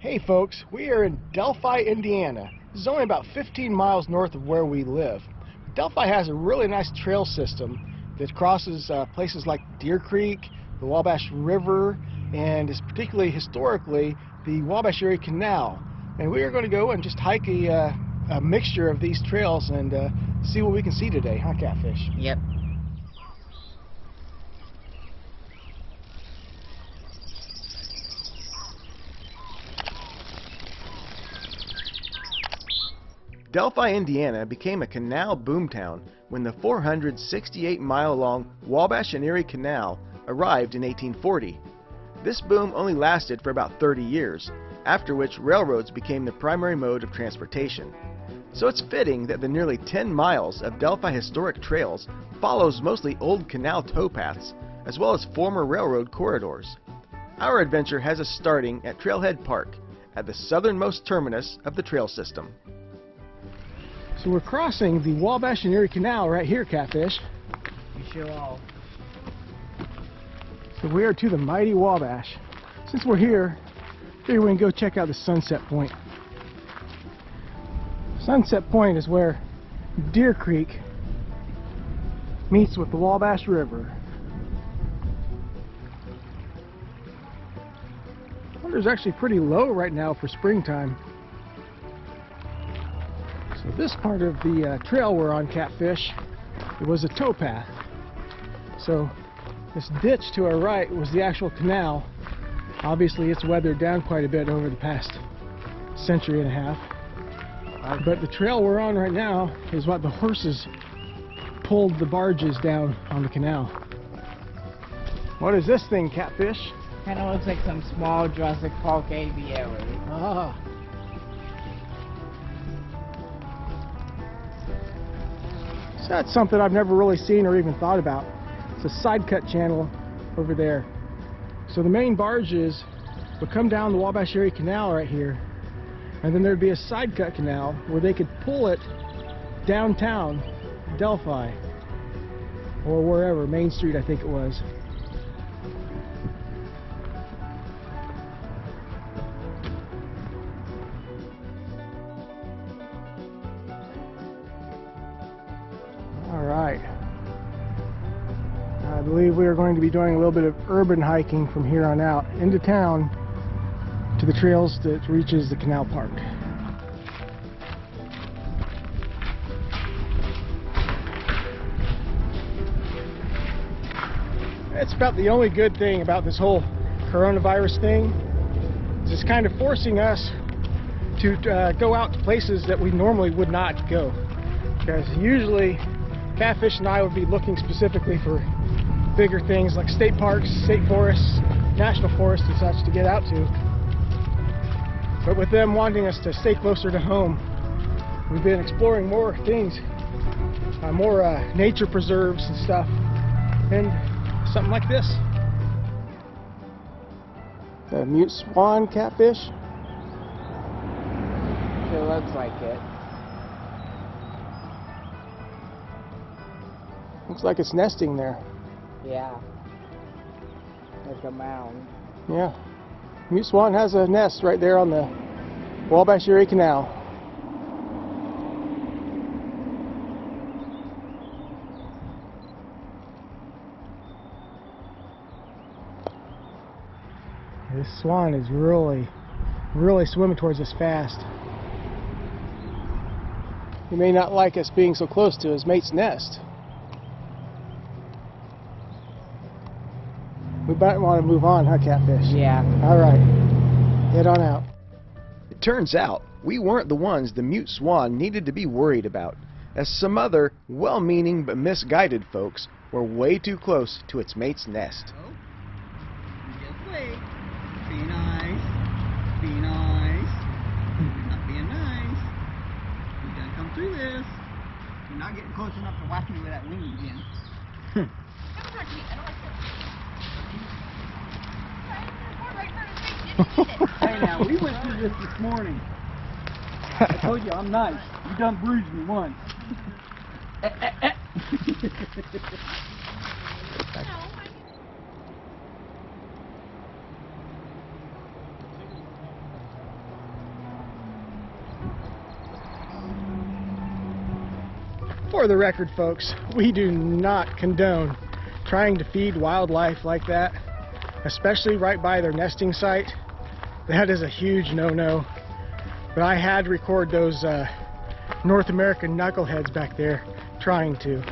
Hey folks, we are in Delphi, Indiana. This is only about 15 miles north of where we live. Delphi has a really nice trail system that crosses places like Deer Creek, the Wabash River, and is particularly historically the Wabash-Erie Canal. And we are going to go and just hike a mixture of these trails and see what we can see today, huh, Catfish? Yep. Delphi, Indiana became a canal boomtown when the 468-mile-long Wabash-Erie Canal arrived in 1840. This boom only lasted for about 30 years, after which railroads became the primary mode of transportation. So it's fitting that the nearly 10 miles of Delphi historic trails follows mostly old canal towpaths, as well as former railroad corridors. Our adventure has us starting at Trailhead Park, at the southernmost terminus of the trail system. So we're crossing the Wabash-Erie Canal right here, Catfish. We sure are. So we are to the mighty Wabash. Since we're here, figure we can go check out the Sunset Point. Sunset Point is where Deer Creek meets with the Wabash River. The water's actually pretty low right now for springtime. So this part of the trail we're on, Catfish, it was a towpath. So this ditch to our right was the actual canal. Obviously it's weathered down quite a bit over the past century and a half. But the trail we're on right now is what the horses pulled the barges down on the canal. What is this thing, Catfish? Kind of looks like some small Jurassic Park aviary. Ah. So that's something I've never really seen or even thought about. It's a side cut channel over there. So the main barges would come down the Wabash-Erie Canal right here, and then there'd be a side cut canal where they could pull it downtown Delphi or wherever, Main Street I think it was. Alright, I believe we are going to be doing a little bit of urban hiking from here on out into town to the trails that reaches the Canal Park. That's about the only good thing about this whole coronavirus thing. It's kind of forcing us to go out to places that we normally would not go. Because usually Catfish and I would be looking specifically for bigger things like state parks, state forests, national forests and such to get out to. But with them wanting us to stay closer to home, we've been exploring more things, more nature preserves and stuff, and something like this. The mute swan, Catfish. Sure looks like it. Looks like it's nesting there. Yeah. Like a mound. Yeah. Mute swan has a nest right there on the Wabash-Erie Canal. This swan is really swimming towards us fast. He may not like us being so close to his mate's nest. We might want to move on, huh, Catfish? Yeah. Alright, head on out. It turns out we weren't the ones the mute swan needed to be worried about, as some other well-meaning but misguided folks were way too close to its mate's nest. Oh, just wait. Be nice. Be nice. You're not being nice. You gotta come through this. You're not getting close enough to whack me with that wing again. Don't touch me. I don't like this. Hey now, we went through this morning. I told you I'm nice. You done bruised me once. For the record, folks, we do not condone trying to feed wildlife like that, especially right by their nesting site. That is a huge no-no. But I had to record those North American knuckleheads back there trying to.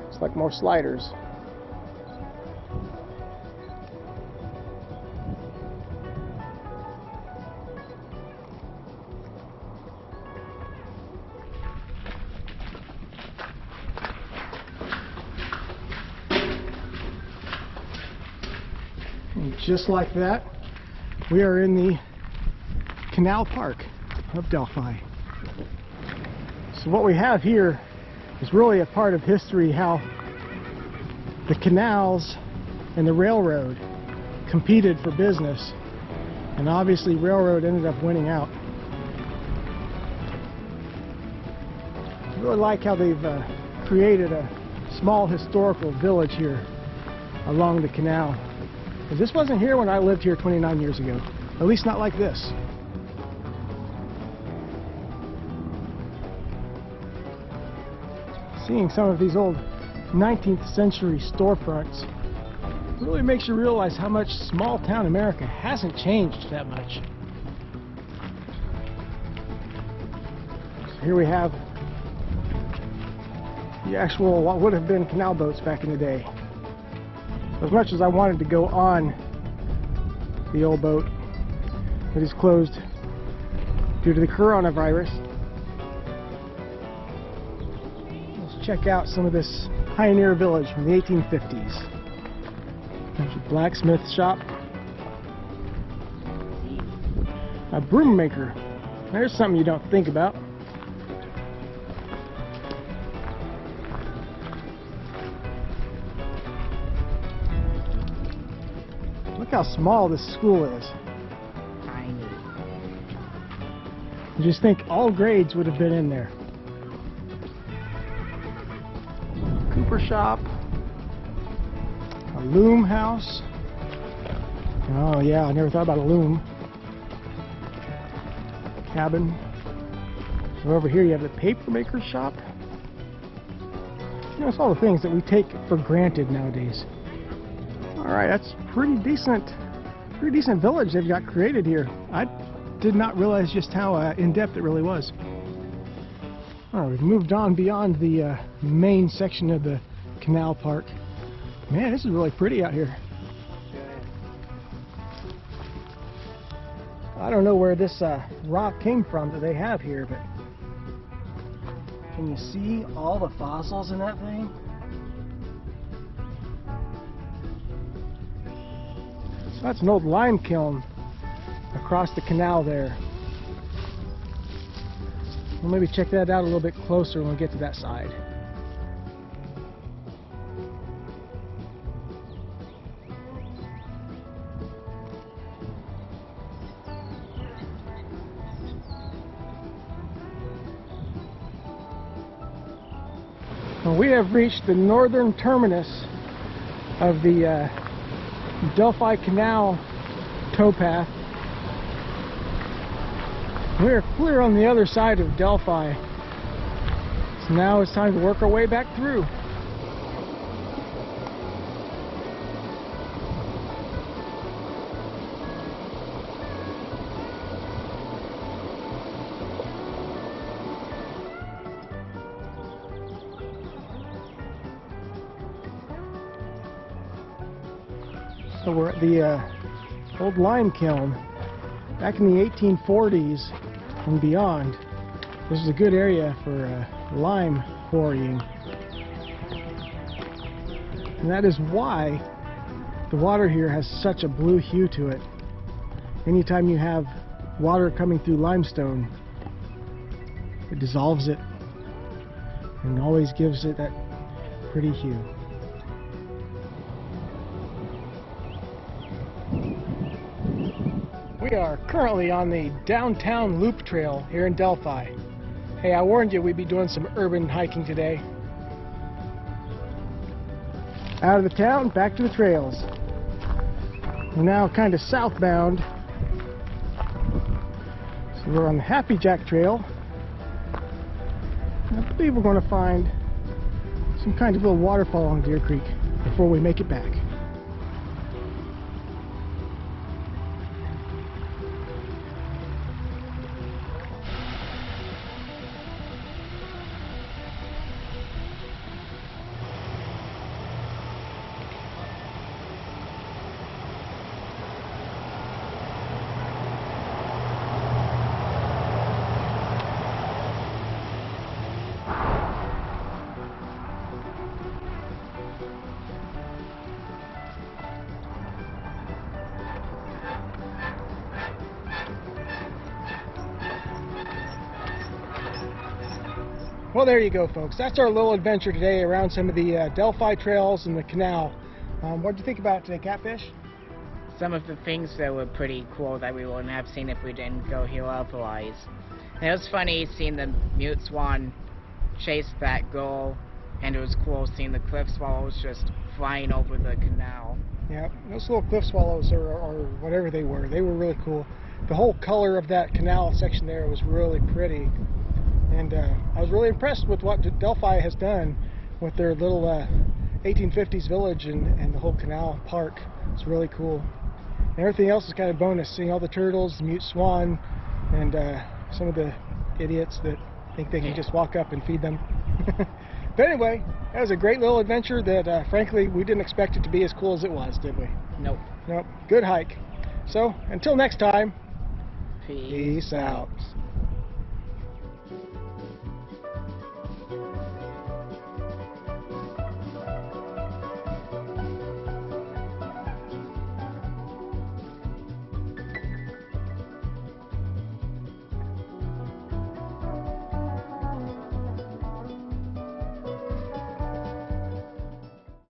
It's like more sliders. And just like that, we are in the Canal Park of Delphi. So what we have here is really a part of history, how the canals and the railroad competed for business, and obviously railroad ended up winning out. I really like how they've created a small historical village here along the canal. Because this wasn't here when I lived here 29 years ago. At least not like this. Seeing some of these old 19th century storefronts really makes you realize how much small town America hasn't changed that much. So here we have the actual, what would have been canal boats back in the day. As much as I wanted to go on the old boat, it is closed due to the coronavirus. Let's check out some of this pioneer village from the 1850s. There's a blacksmith shop, a broom maker. There's something you don't think about. Look how small this school is. Tiny. You just think all grades would have been in there. Cooper shop. A loom house. Oh yeah, I never thought about a loom. Cabin. So over here you have the paper maker shop. You know, it's all the things that we take for granted nowadays. Alright, that's pretty decent village they've got created here. I did not realize just how in-depth it really was. Alright, we've moved on beyond the main section of the Canal Park. Man, this is really pretty out here. I don't know where this rock came from that they have here, but can you see all the fossils in that thing? So that's an old lime kiln across the canal there. We'll maybe check that out a little bit closer when we get to that side. Well, we have reached the northern terminus of the Delphi Canal towpath. We are clear on the other side of Delphi. So now it's time to work our way back through. So we're at the old lime kiln. Back in the 1840s and beyond, this is a good area for lime quarrying. And that is why the water here has such a blue hue to it. Anytime you have water coming through limestone, it dissolves it and always gives it that pretty hue. We are currently on the downtown loop trail here in Delphi. Hey, I warned you we'd be doing some urban hiking today. Out of the town, back to the trails. We're now kind of southbound. So We're on the Happy Jack Trail. I believe we're going to find some kind of little waterfall on Deer Creek before we make it back. Well, there you go, folks. That's our little adventure today around some of the Delphi trails and the canal. What did you think about it today, Catfish? Some of the things that were pretty cool that we wouldn't have seen if we didn't go here otherwise. And it was funny seeing the mute swan chase that gull, and it was cool seeing the cliff swallows just flying over the canal. Yeah, those little cliff swallows or whatever they were really cool. The whole color of that canal section there was really pretty. And I was really impressed with what Delphi has done with their little 1850s village and the whole Canal Park. It's really cool. And everything else is kind of bonus, seeing all the turtles, the mute swan, and some of the idiots that think they can just walk up and feed them. But anyway, that was a great little adventure that frankly we didn't expect it to be as cool as it was, did we? Nope. Nope. Good hike. So, until next time, Peace out.